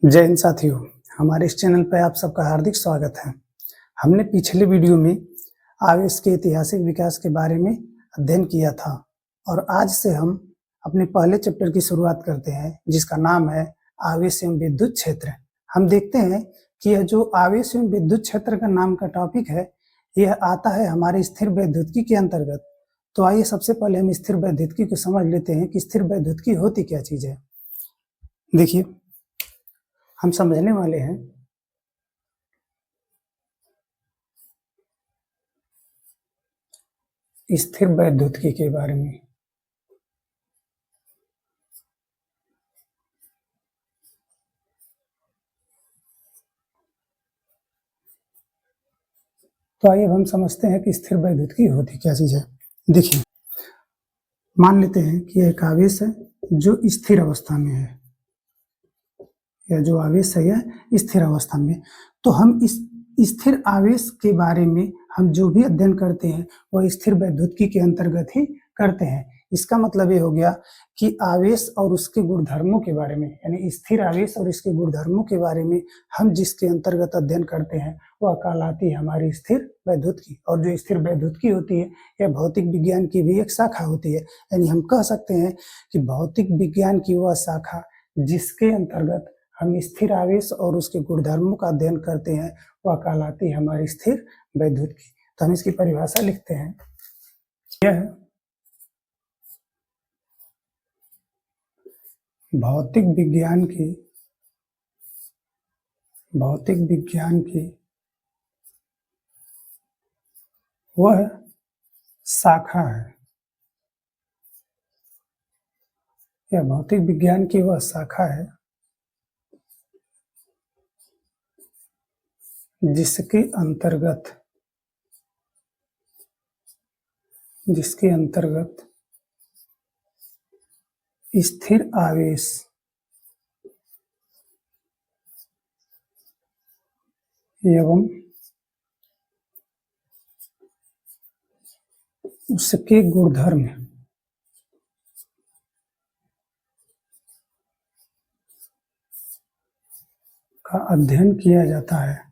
जय हिंद साथियों, हमारे इस चैनल पर आप सबका हार्दिक स्वागत है। हमने पिछले वीडियो में आवेश के ऐतिहासिक विकास के बारे में अध्ययन किया था और आज से हम अपने पहले चैप्टर की शुरुआत करते हैं जिसका नाम है आवेश एवं विद्युत क्षेत्र। हम देखते हैं कि यह जो आवेश एवं विद्युत क्षेत्र का नाम का टॉपिक है यह आता है हमारे स्थिर वैद्युतिकी के अंतर्गत। तो आइए सबसे पहले हम स्थिर वैद्युतिकी को समझ लेते हैं कि स्थिर वैद्युतिकी होती क्या चीज है। देखिए, हम समझने वाले हैं स्थिर वैद्युतिकी के बारे में। तो आइए हम समझते हैं कि स्थिर वैद्युतिकी होती क्या चीज है। देखिए, मान लेते हैं कि एक आवेश है जो स्थिर अवस्था में है, या जो आवेश है यह स्थिर अवस्था में। तो हम इस स्थिर आवेश के बारे में हम जो भी अध्ययन करते हैं वह स्थिर वैद्युतिकी के अंतर्गत ही करते हैं। इसका मतलब ये हो गया कि आवेश और उसके गुणधर्मों के बारे में, यानी स्थिर आवेश और इसके गुणधर्मों के बारे में हम जिसके अंतर्गत अध्ययन करते हैं वह कहलाती है हमारी स्थिर वैद्युतिकी। और जो स्थिर वैद्युतिकी होती है यह भौतिक विज्ञान की भी एक शाखा होती है। यानी हम कह सकते हैं कि भौतिक विज्ञान की वह शाखा जिसके अंतर्गत हम स्थिर आवेश और उसके गुणधर्मों का अध्ययन करते हैं वह कहलाती है हमारी स्थिर वैद्युतिकी। तो हम इसकी परिभाषा लिखते हैं। यह भौतिक विज्ञान की वह शाखा है। यह भौतिक विज्ञान की वह शाखा है जिसके अंतर्गत स्थिर आवेश एवं उसके गुणधर्म का अध्ययन किया जाता है।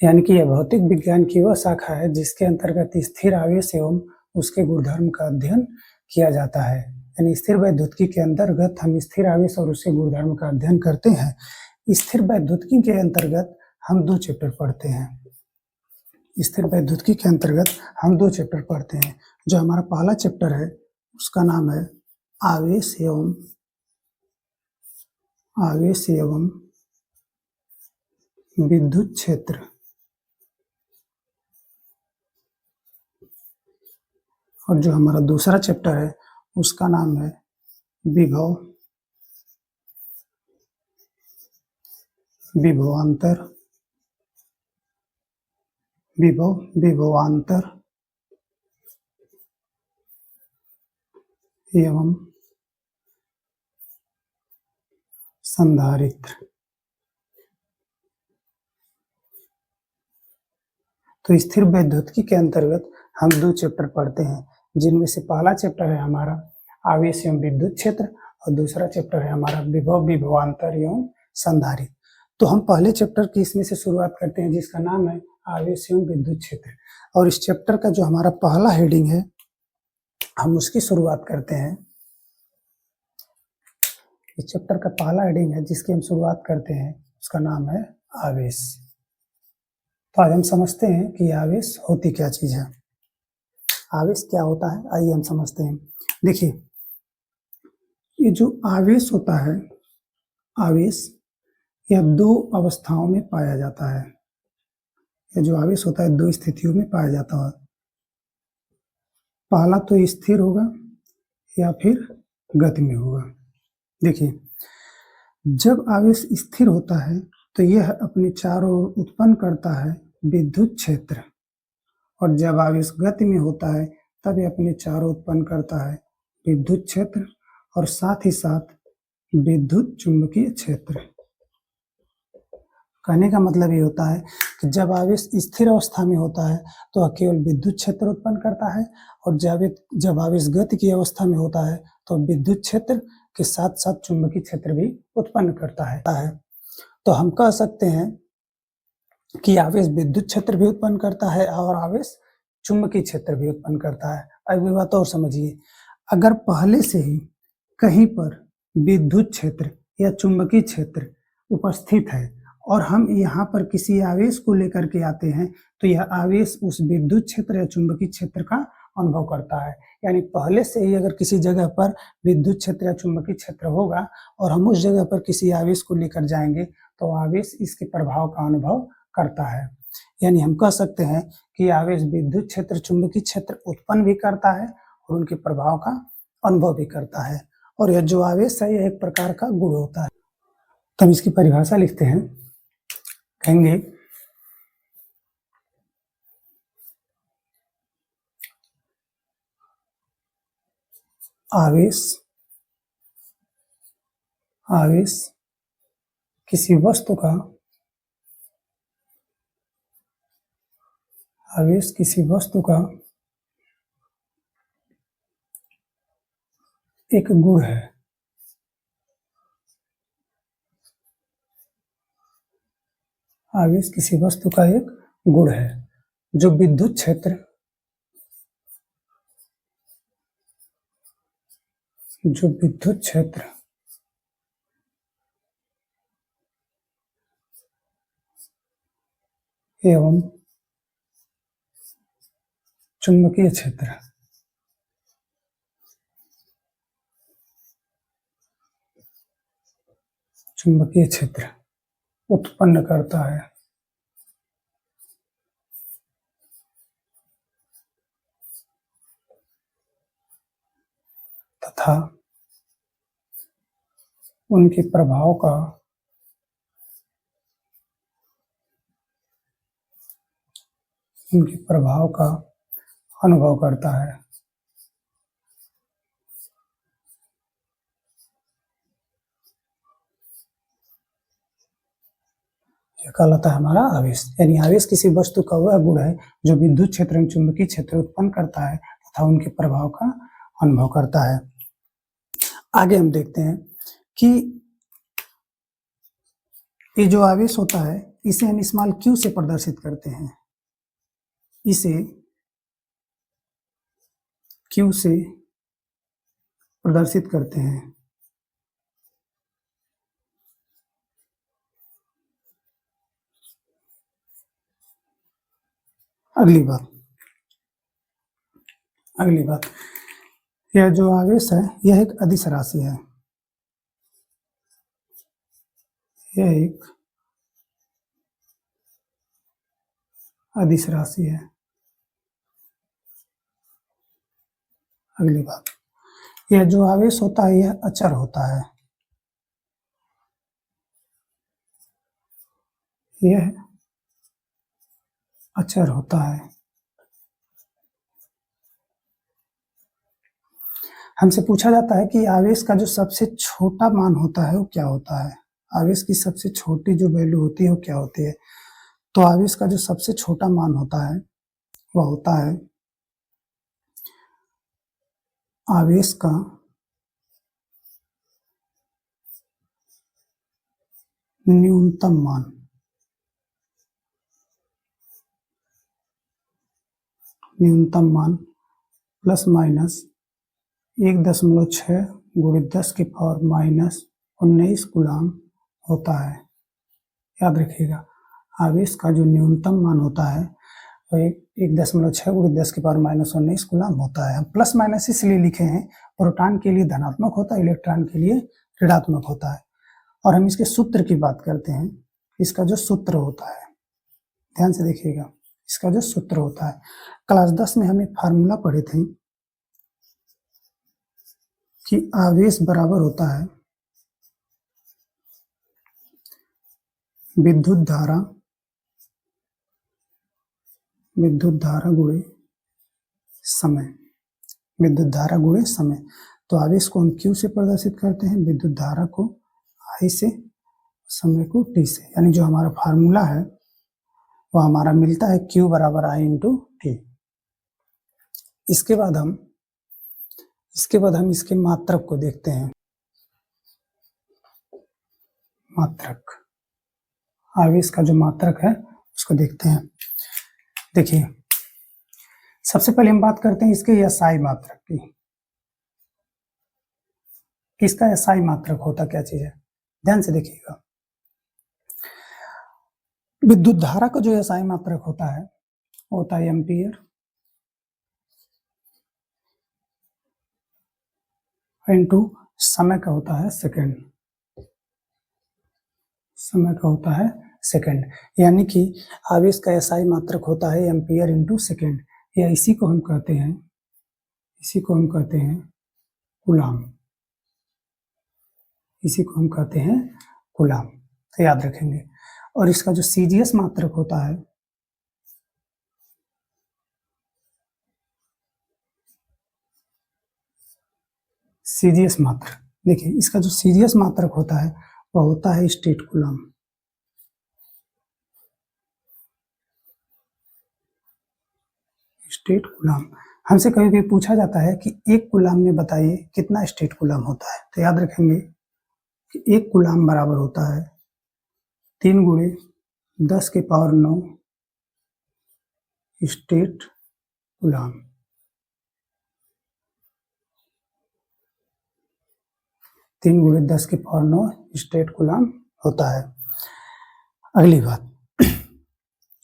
यानी कि यह भौतिक विज्ञान की वह शाखा है जिसके अंतर्गत स्थिर आवेश एवं उसके गुणधर्म का अध्ययन किया जाता है। यानी स्थिर वैद्युतिकी के अंतर्गत हम स्थिर आवेश और उसके गुणधर्म का अध्ययन करते हैं। स्थिर वैद्युतिकी के अंतर्गत हम दो चैप्टर पढ़ते हैं। स्थिर वैद्युतिकी के अंतर्गत हम दो चैप्टर पढ़ते हैं। जो हमारा पहला चैप्टर है उसका नाम है आवेश एवं विद्युत क्षेत्र, और जो हमारा दूसरा चैप्टर है उसका नाम है विभवांतर एवं संधारित्र। तो स्थिर वैद्युतिकी के अंतर्गत हम दो चैप्टर पढ़ते हैं जिनमें से पहला चैप्टर है हमारा आवेश एवं विद्युत क्षेत्र और दूसरा चैप्टर है हमारा विभवांतर एवं संधारित्र। तो हम पहले चैप्टर की इसमें से शुरुआत करते हैं जिसका नाम है आवेश एवं विद्युत क्षेत्र। और इस चैप्टर का जो हमारा पहला हेडिंग है हम उसकी शुरुआत करते हैं। इस चैप्टर का पहला हेडिंग है जिसकी हम शुरुआत करते हैं उसका नाम है आवेश। तो आज हम समझते हैं कि आवेश होती क्या चीज है, आवेश क्या होता है। आइए हम समझते हैं। देखिए, ये जो आवेश होता है, आवेश यह दो अवस्थाओं में पाया जाता है। यह जो आवेश होता है दो स्थितियों में पाया जाता है। पहला तो स्थिर होगा या फिर गति में होगा। देखिए, जब आवेश स्थिर होता है तो यह अपने चारों ओर उत्पन्न करता है विद्युत क्षेत्र, और जब आवेश गति में होता है तब यह अपने चारों उत्पन्न करता है विद्युत क्षेत्र और साथ ही साथ विद्युत चुंबकीय क्षेत्र। कहने का मतलब ये होता है कि जब आवेश स्थिर अवस्था में होता है तो वह केवल विद्युत क्षेत्र उत्पन्न करता है, और जब आवेश गति की अवस्था में होता है तो विद्युत क्षेत्र के साथ साथ चुंबकीय क्षेत्र भी उत्पन्न करता है। तो हम कह सकते हैं कि आवेश विद्युत क्षेत्र भी उत्पन्न करता है और आवेश चुंबकीय क्षेत्र भी उत्पन्न करता है। अब ये बात और समझिए, अगर पहले से ही कहीं पर विद्युत क्षेत्र या चुंबकीय क्षेत्र उपस्थित है और हम यहाँ पर किसी आवेश को लेकर के आते हैं, तो यह आवेश उस विद्युत क्षेत्र या चुंबकीय क्षेत्र का अनुभव करता है। यानी पहले से ही अगर किसी जगह पर विद्युत क्षेत्र या चुंबकीय क्षेत्र होगा और हम उस जगह पर किसी आवेश को लेकर जाएंगे तो आवेश इसके प्रभाव का अनुभव करता है। यानी हम कह सकते हैं कि आवेश विद्युत क्षेत्र चुंबकीय क्षेत्र उत्पन्न भी करता है और उनके प्रभाव का अनुभव भी करता है, और यह जो आवेश है यह एक प्रकार का गुण होता है। तो हम इसकी परिभाषा लिखते हैं, कहेंगे आवेश किसी वस्तु का एक गुण है। आवेश किसी वस्तु का एक गुण है जो विद्युत क्षेत्र एवं चुंबकीय क्षेत्र उत्पन्न करता है तथा उनके प्रभाव का अनुभव करता है। यह कहलाता है हमारा आवेश। यानी आवेश किसी वस्तु का वह गुण है जो विद्युत क्षेत्र एवं चुंबकीय क्षेत्र उत्पन्न करता है तथा उनके प्रभाव का अनुभव करता है। आगे हम देखते हैं कि ये जो आवेश होता है इसे हम स्मॉल q से प्रदर्शित करते हैं। इसे q से प्रदर्शित करते हैं। अगली बात, यह जो आवेश है यह एक अदिश राशि है। अगली बात, यह जो आवेश होता है यह अचर होता है। हमसे पूछा जाता है कि आवेश का जो सबसे छोटा मान होता है वो क्या होता है। आवेश की सबसे छोटी जो वैल्यू होती है वो क्या होती है। तो आवेश का जो सबसे छोटा मान होता है वह होता है आवेश का न्यूनतम मान प्लस माइनस 1.6 गुणित 10 की पावर माइनस 19 कूलम होता है। याद रखिएगा, आवेश का जो न्यूनतम मान होता है वह 1.6 गुणित 10 की पावर माइनस 19 कूलम होता है। हम प्लस माइनस इसलिए लिखे हैं, प्रोटॉन के लिए धनात्मक होता है, इलेक्ट्रॉन के लिए ऋणात्मक होता है। और हम इसके सूत्र की बात करते हैं। इसका जो सूत्र होता है, ध्यान से देखिएगा, इसका जो सूत्र होता है, क्लास 10 में हमें फार्मूला पढ़े थे कि आवेश बराबर होता है विद्युत धारा गुणे समय। तो आवेश को हम Q से प्रदर्शित करते हैं, विद्युत धारा को I से, समय को T से। यानी जो हमारा फार्मूला है वो हमारा मिलता है Q बराबर I इंटू टी। इसके बाद हम इसके मात्रक को देखते हैं। मात्रक, आवेश का जो मात्रक है उसको देखते हैं। देखिए, सबसे पहले हम बात करते हैं इसके SI मात्रक की। इसका SI मात्रक होता क्या चीज है, ध्यान से देखिएगा। विद्युत धारा का जो SI मात्रक होता है वो होता है एम्पियर इंटू समय का होता है सेकंड। समय का होता है सेकंड, यानी कि आवेश का SI मात्रक होता है एम्पियर इंटू सेकंड, या इसी को हम कहते हैं कूलाम। इसी को हम कहते हैं कूलाम, तो याद रखेंगे। और इसका जो CGS मात्रक होता है, CGS मात्रक, देखिए इसका जो CGS मात्रक होता है वह होता है स्टेट कूलाम। State coulomb. हमसे कभी भी पूछा जाता है कि एक कूलाम में बताइए कितना स्टेट कूलाम होता है, तो याद रखेंगे कि एक कूलाम बराबर होता है 3 गुणे 10 के पावर 9 स्टेट कूलाम। 3 गुणे 10 के पावर 9 स्टेट कूलाम होता है। अगली बात,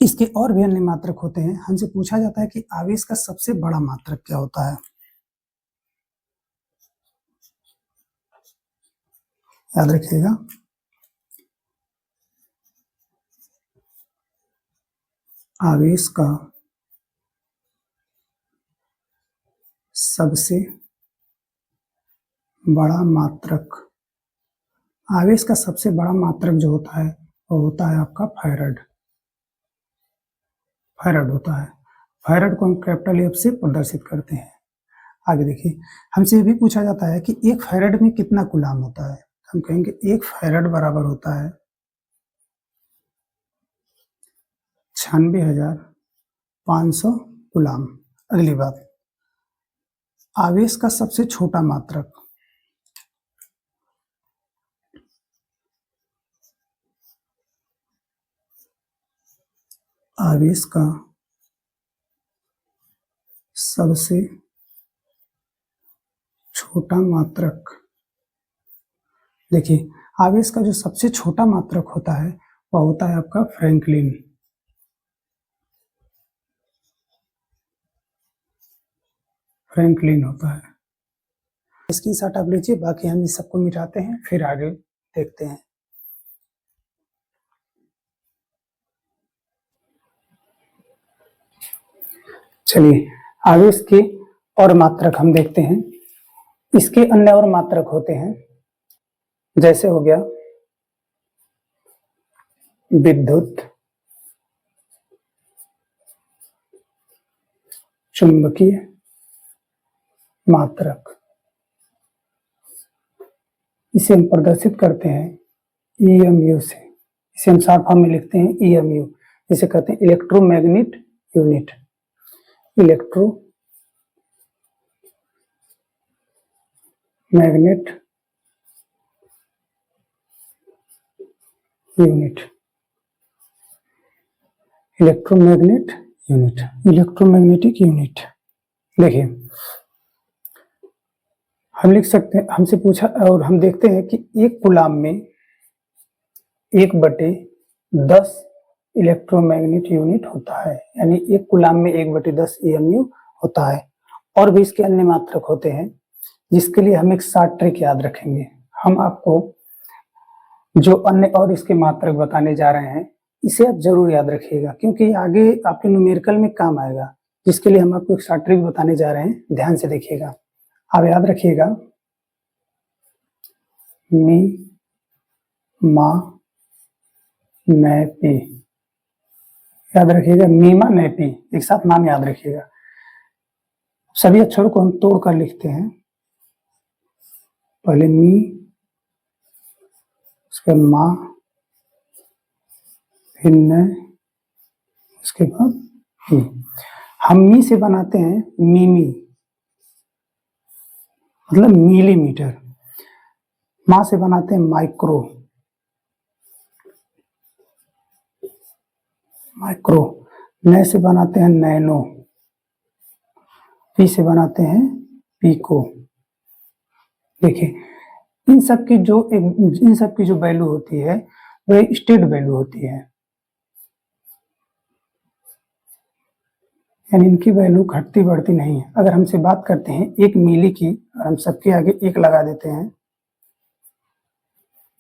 इसके और भी अन्य मात्रक होते हैं। हमसे पूछा जाता है कि आवेश का सबसे बड़ा मात्रक क्या होता है, याद रखिएगा। आवेश का सबसे बड़ा मात्रक, आवेश का सबसे बड़ा मात्रक जो होता है वो होता है आपका फैराड। फैराड होता है। फैराड को हम कैपिटल F से प्रदर्शित करते हैं। आगे देखिए, हमसे ये भी पूछा जाता है कि एक फैराड में कितना कूलाम होता है, हम कहेंगे एक फैराड बराबर होता है 96,500 कूलाम। अगली बात, आवेश का सबसे छोटा मात्रक, आवेश का सबसे छोटा मात्रक, देखिए आवेश का जो सबसे छोटा मात्रक होता है वह होता है आपका फ्रैंकलिन। फ्रैंकलिन होता है। स्क्रीनशॉट आप लीजिए, बाकी हम इस सबको मिटाते हैं फिर आगे देखते हैं। चलिए, आवेश के और मात्रक हम देखते हैं। इसके अन्य और मात्रक होते हैं, जैसे हो गया विद्युत, चुंबकीय मात्रक। इसे हम प्रदर्शित करते हैं EMU से। इसे हम शॉर्ट फॉर्म में लिखते हैं EMU, जिसे कहते हैं electromagnet unit. Electromagnet unit. Electromagnet unit, electromagnetic unit. देखिए, हम लिख सकते हैं, हमसे पूछा और हम देखते हैं कि एक कूलाम में 1/10 इलेक्ट्रोमैग्नेट यूनिट होता है, यानी एक कूलाम में 1/10 EMU होता है। और भी इसके अन्य मात्रक होते हैं, जिसके लिए हम एक शॉर्ट ट्रिक याद रखेंगे। हम आपको जो अन्य और इसके मात्रक बताने जा रहे हैं इसे आप जरूर याद रखिएगा, क्योंकि आगे आपके न्यूमेरिकल में काम आएगा, जिसके लिए हम आपको एक शॉर्ट ट्रिक बताने जा रहे हैं। ध्यान से देखिएगा, आप याद रखिएगा मी मा नैपी, याद रखिएगा मीमा नैपी, एक साथ नाम याद रखिएगा। सभी अक्षरों को हम तोड़ कर लिखते हैं, पहले मी, उसके बाद मा, फिर न, इसके बाद मी। हम मी से बनाते हैं मिमी, मतलब मिलीमीटर। मा से बनाते हैं माइक्रो, माइक्रो। नै से बनाते हैं नैनो, पी से बनाते हैं पीको। देखिए इन सब की जो वैल्यू होती है वह स्टेट वैल्यू होती है, यानी इनकी वैल्यू घटती बढ़ती नहीं है। अगर हमसे बात करते हैं 1 मिली की, और हम सबके आगे 1 लगा देते हैं,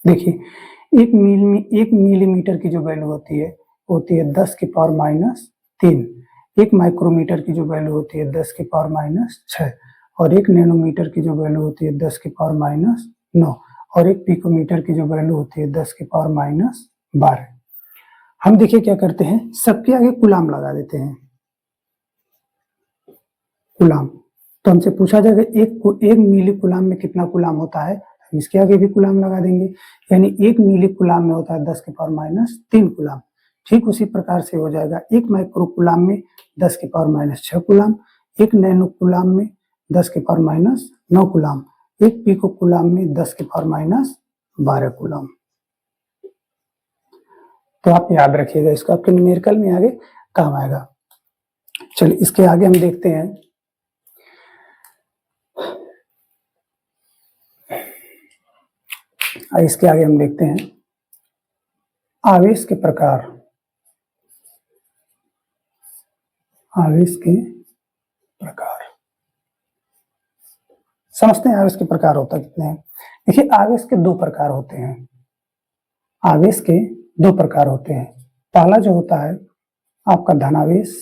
देखिए 1 मिलीमीटर की जो वैल्यू होती है 10 की पावर -3। 1 माइक्रोमीटर की जो वैल्यू होती है 10 की पावर -6, और 1 नैनोमीटर की जो वैल्यू होती है 10 की पावर -9, और 1 पिकोमीटर की जो वैल्यू होती है 10 की पावर -12। हम देखिए क्या करते हैं, सबके आगे कुलाम लगा देते हैं, कुलाम। तो हमसे पूछा जाएगा एक मिली कुलाम में कितना कुलाम होता है, हम इसके आगे भी कुलाम लगा देंगे, यानी 1 मिली कुलाम में होता है 10 की पावर -3 कुलाम। ठीक उसी प्रकार से हो जाएगा 1 माइक्रो कुलाम में 10 की पावर -6 कुलाम, 1 नैनो कुलाम में 10 की पावर -9 कुलाम, 1 पिको कुलाम में 10 की पावर -12 कुलाम। तो आप याद रखिएगा, इसको आपके न्यूमेरिकल में आगे काम आएगा। चलिए इसके आगे हम देखते हैं, इसके आगे हम देखते हैं आवेश के प्रकार। आवेश के प्रकार समझते हैं, आवेश के प्रकार होता कितने हैं। देखिए आवेश के 2 प्रकार होते हैं, आवेश के 2 प्रकार होते हैं। पहला जो होता है आपका धनावेश,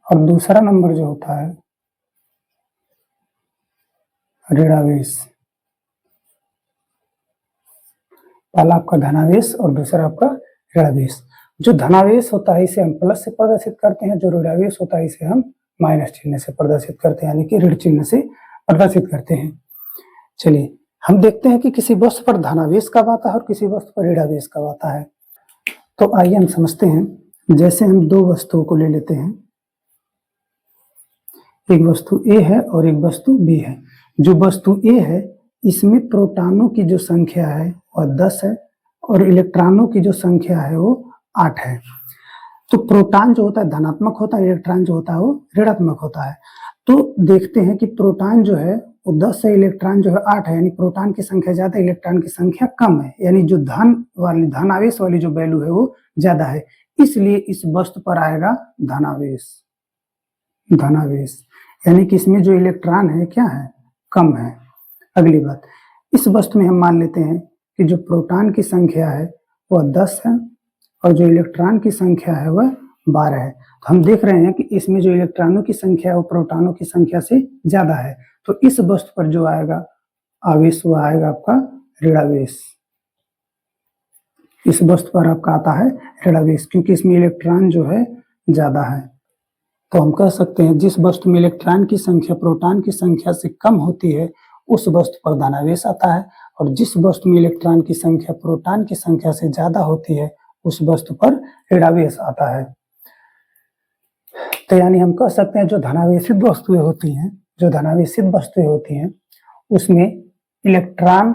और दूसरा नंबर जो होता है ऋणावेश। पहला आपका धनावेश और दूसरा आपका ऋणावेश। जो धनावेश होता है इसे हम प्लस से प्रदर्शित करते हैं, जो ऋणावेश होता है इसे हम माइनस चिन्ह से प्रदर्शित करते हैं, यानी कि ऋण चिन्ह से प्रदर्शित करते हैं। चलिए हम देखते हैं कि किसी वस्तु पर धनावेश कब आता है और किसी वस्तु पर ऋणावेश कब आता है। तो आइए हम समझते हैं, जैसे हम 2 वस्तुओं को ले लेते हैं, एक वस्तु ए है और एक वस्तु बी है। जो वस्तु ए है इसमें प्रोटॉनों की जो संख्या है वह 10 है और इलेक्ट्रॉनों की जो संख्या है वो 8 है। तो प्रोटॉन जो होता है धनात्मक होता है, इलेक्ट्रॉन जो होता है वो ऋणात्मक होता है। तो देखते हैं कि प्रोटॉन जो है वो 10 है, इलेक्ट्रॉन जो है 8 है, यानी प्रोटॉन की संख्या ज्यादा है, इलेक्ट्रॉन की संख्या कम है, यानी जो धन आवेश वाली जो वैल्यू है वो ज्यादा है, इसलिए इस वस्तु पर आएगा धनावेश। धनावेश यानी कि इसमें जो इलेक्ट्रॉन है क्या है, कम है। अगली बात, इस वस्तु में हम मान लेते हैं कि जो प्रोटॉन की संख्या है वह 10 है और जो इलेक्ट्रॉन की संख्या है वह 12 है। तो हम देख रहे हैं कि इसमें जो इलेक्ट्रॉनों की संख्या है वो प्रोटॉनों की संख्या से ज्यादा है, तो इस वस्तु पर जो आएगा आवेश वो आएगा आपका ऋणावेश। इस वस्तु पर आपका आता है ऋणावेश, क्योंकि इसमें इलेक्ट्रॉन जो है ज्यादा है। तो हम कह सकते हैं जिस वस्तु में इलेक्ट्रॉन की संख्या प्रोटॉन की संख्या से कम होती है उस वस्तु पर धनावेश आता है, और जिस वस्तु में इलेक्ट्रॉन की संख्या प्रोटॉन की संख्या से ज्यादा होती है उस वस्तु पर ऋणावेश आता है। तो यानी हम कह सकते हैं जो धनावेशित वस्तुएं होती हैं, जो धनावेशित वस्तुएं होती हैं उसमें इलेक्ट्रॉन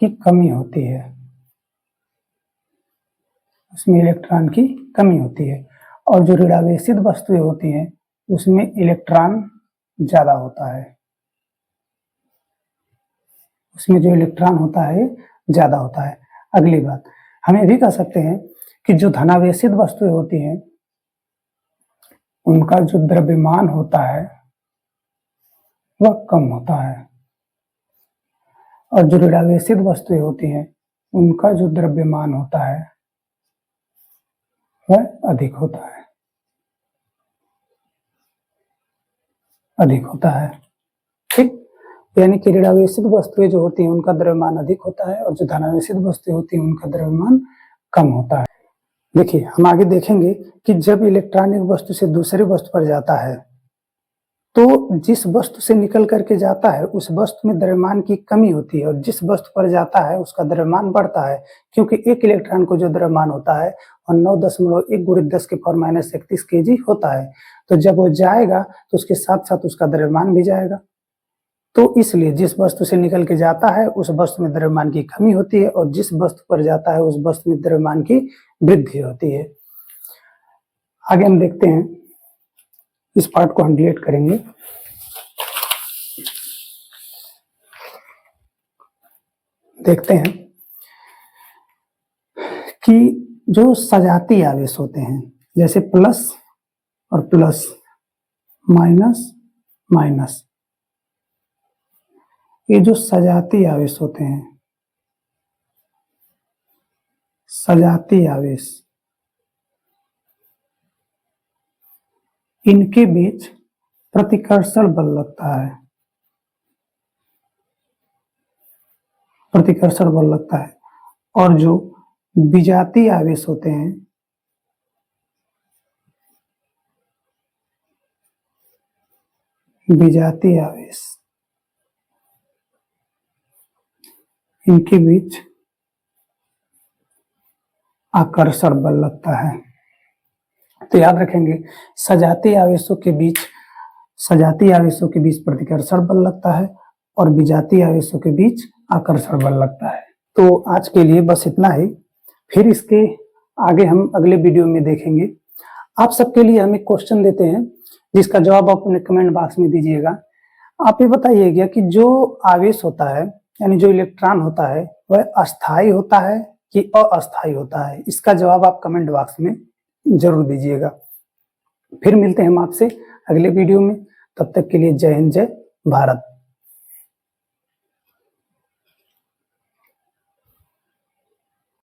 की कमी होती है, उसमें इलेक्ट्रॉन की कमी होती है, और जो ऋणावेशित वस्तुएं होती हैं उसमें इलेक्ट्रॉन ज्यादा होता है, उसमें जो इलेक्ट्रॉन होता है ज्यादा होता है। अगली बात, हम ये भी कह सकते हैं कि जो धनावेशित वस्तुएं होती हैं उनका जो द्रव्यमान होता है वह कम होता है, और जो ऋणावेशित वस्तुएं होती हैं उनका जो द्रव्यमान होता है वह अधिक होता है, अधिक होता है। ठीक, यानी कि ऋणावेशित वस्तुएं जो होती हैं उनका द्रव्यमान अधिक होता है और जो धनावेशित वस्तुएं होती हैं उनका द्रव्यमान कम होता है। देखिए हम आगे देखेंगे कि जब इलेक्ट्रॉन एक वस्तु से दूसरी वस्तु पर जाता है तो जिस वस्तु से निकल करके जाता है उस वस्तु में द्रव्यमान की कमी होती है और जिस वस्तु पर जाता है उसका द्रव्यमान बढ़ता है, क्योंकि एक इलेक्ट्रॉन को जो द्रव्यमान होता है और 9.1 × 10⁻³ kg होता है। तो जब वो जाएगा तो उसके साथ साथ उसका द्रव्यमान भी जाएगा। तो इसलिए जिस वस्तु से निकल के जाता है उस वस्तु में द्रव्यमान की कमी होती है और जिस वस्तु पर जाता है उस वस्तु में द्रव्यमान की वृद्धि होती है। आगे हम देखते हैं, इस पार्ट को हम डिलीट करेंगे। देखते हैं कि जो सजाती आवेश होते हैं, जैसे प्लस और प्लस, माइनस माइनस, ये जो सजाती आवेश होते हैं, सजाती आवेश, इनके बीच प्रतिकर्षण बल लगता है, प्रतिकर्षण बल लगता है। और जो विजातीय आवेश होते हैं, विजातीय आवेश, इनके बीच आकर्षण बल लगता है। तो याद रखेंगे, सजातीय आवेशों के बीच प्रतिकर्षण बल लगता है और विजातीय आवेशों के बीच आकर्षण बल लगता है। तो आज के लिए बस इतना ही, फिर इसके आगे हम अगले वीडियो में देखेंगे। आप सबके लिए हम एक क्वेश्चन देते हैं जिसका जवाब आप अपने कमेंट बॉक्स में दीजिएगा। आप ये बताइएगा कि जो आवेश होता है यानी जो इलेक्ट्रॉन होता है वह अस्थायी होता है कि अस्थायी होता है। इसका जवाब आप कमेंट बॉक्स में जरूर दीजिएगा। फिर मिलते हैं हम आपसे अगले वीडियो में, तब तक के लिए जय हिंद, जय भारत।